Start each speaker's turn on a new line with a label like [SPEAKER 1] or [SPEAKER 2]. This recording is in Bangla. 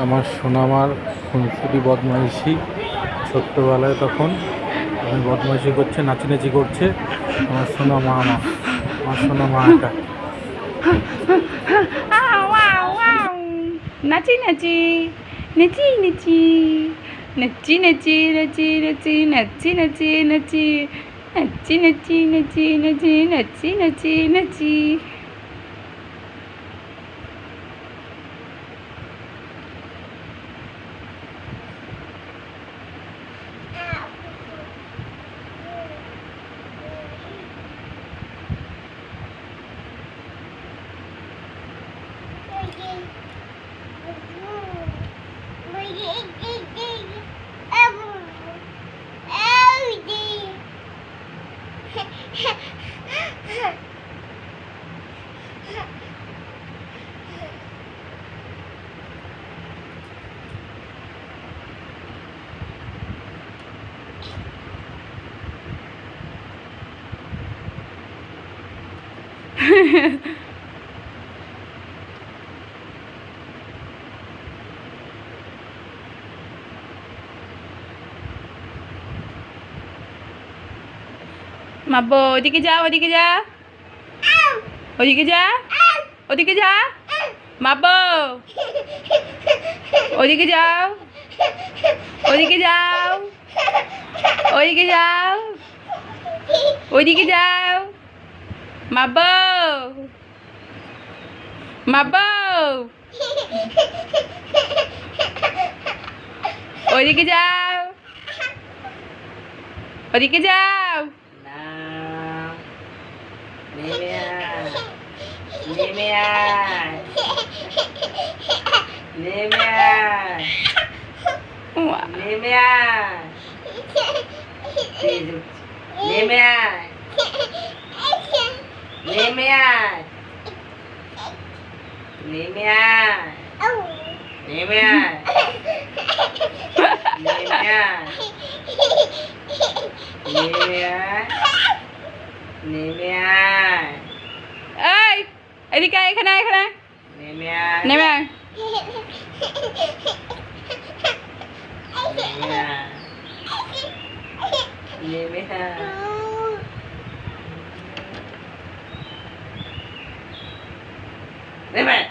[SPEAKER 1] আমার সোনামার খুনসুটি বদমাইশি ছোট্টবেলায় তখন বদমাইশি করছে, নাচানাচি করছে। আমার সোনা মা, আমার সোনা মা এটা
[SPEAKER 2] নাচি নাচি নাচি নাচি নাচি নাচি নাচি নাচি নাচি নাচি নাচি নাচি নাচি নাচি নাচি নাচি নাচি নাচি মাব্বো ওদিকে যা, ওদিকে যা, ওদিকে যা, ওদিকে যা মাব্বো, ওদিকে যাও, ওদিকে যাও, ওদিকে যাও, ওদিকে যাও মাব্বো, মাব্বো ওদিকে যাও, ওদিকে যাও।
[SPEAKER 3] নেমে আয়, নেমে আয়, নেমে আয়, নেমে আয়, নেমে আয়, নেমে আয়, নেমে আয়, নেমে আয়, নেমে আয়, নেমে আয়।
[SPEAKER 2] এই এদিকে আয়, এখানে আয়, এখানে
[SPEAKER 3] নেমে আয়,
[SPEAKER 2] নেমে আয়।
[SPEAKER 3] নেমে আয়, নেমে আয়, নেমে আয়।